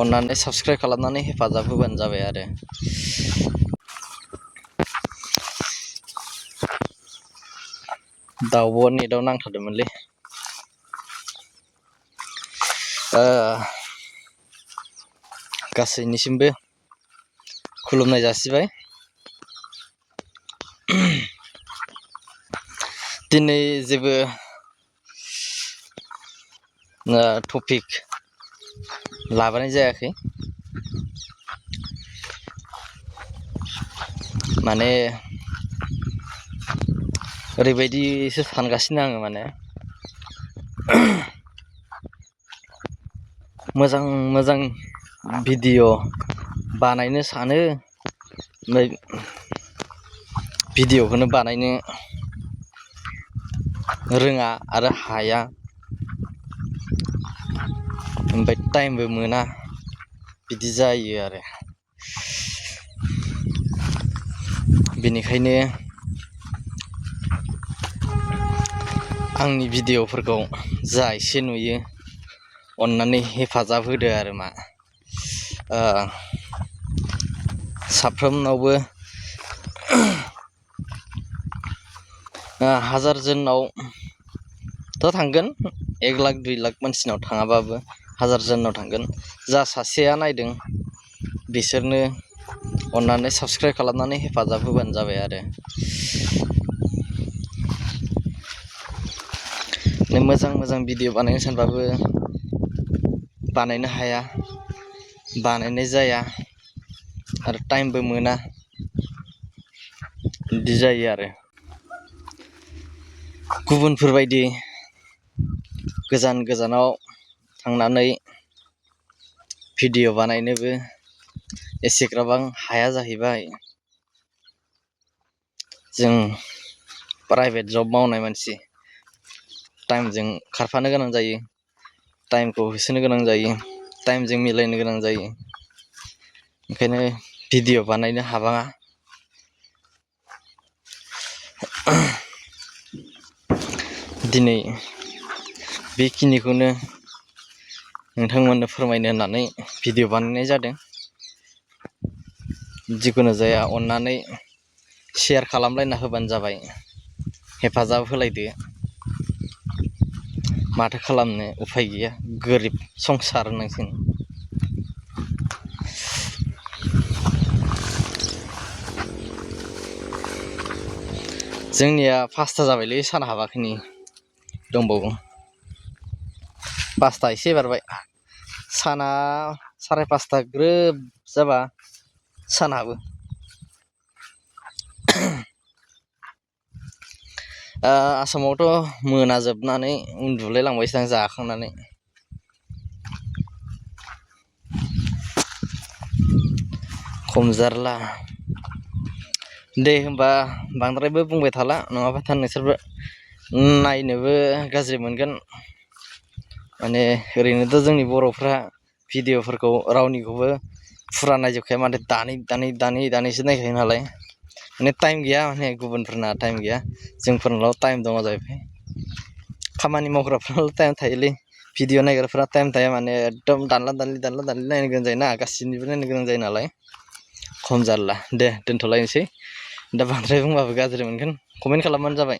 अन्नानै साबस्क्राइब खालामनानै हेफाजाब होबानो जाबाय आरो। दाउब' नेटआव नांथादोंमोनलै। गासैनिसिमबो खुलुमनाय जासिबाय। दिनै जेबो टपिक लाबोनाय जायाखै। माने ओरैबायदिसो सानगासिनो आङो माने मोजां भिडिअ बानायनो सानो, ओमफ्राय भिडिअखौनो बानायनो रोङा आरो हाया, ओमफ्राय टाइमबो मोना, बिदि जायो आरो। बेनिखायनो आंनि भिडिअफोरखौ जा एसे नुयो अन्नानै हेफाजाब होदो आरो मा। साफ्रोमनावबो 1000 जोननावथ' थांगोन, 1 लाख 2 लाख मानसिनाव थाङाबाबो 1000 जोननाव थांगोन। जा सासेया नायदों बिसोरनो अन्नानै साबस्क्राइब खालामनानै हेफाजाब होबानो जाबाय आरो। मोजां भिडिअ बानायनो सानबाबो बानायनो हाया, बानायनाय जाया आरो टाइमबो मोना, बिदि जायो आरो। गुबुनफोरबायदि गोजानाव थांनानै भिडिअ बानायनोबो एसेग्राबां हाया जाहैबाय। जों प्राइभेट जब मावनाय मानसि, टाइमजों खारफानो गोनां जायो, टाइमखौ होसोनो गोनां जायो, टाइमजों मिलायनो गोनां जायो। ओंखायनो भिडिअ बानायनो हाबाङा। दिनै बेखिनिखौनो नोंथांमोननो फोरमायनो होननानै भिडिअ बानायनाय जादों। जिखुनु जाया अन्नानै शेयार खालामलायना होबानो जाबाय, हेफाजाब होलायदो। माथो खालामनो उफाय गैया, गोरिब संसार होननांसिगोन। जोंनिया 5था जाबायलै, सान हाबाखै नै, दंबावो 5था एसे बारबाय। साना 5:30 ग्रोब जाबा सान हाबो। आसामावथ' मोनाजोबनानै उन्दुलाय लांबायसो आं जाखांनानै। खम जारला। दे होमबा बांद्रायबो बुंबाय थाला, नङाबाथा नोंसोरबो नायनोबो गाज्रि मोनगोन। माने ओरैनोथ' जोंनि बर'फ्रा भिडिअफोरखौ रावनिखौबो फुरा नायजोबखाया, माथो दानै-दानैसो नायखायो नालाय। माने टाइम गैया, माने गुबुनफोरना टाइम गैया, जोंफोरनाल' टाइम दङ जाहैबाय। खामानि मावग्राफ्राल' टाइम थायोलै, भिडिअ नायग्राफ्रा टाइम थाया। माने एकदम दानला दानलि नायनो गोनां जायोना, गासिनिबो नायनो गोनां जायो नालाय, खम जारला। दे दोनथ'लायनोसै, दा बांद्राय बुंबाबो गाज्रि मोनगोन, कमेन्ट खालामबानो जाबाय।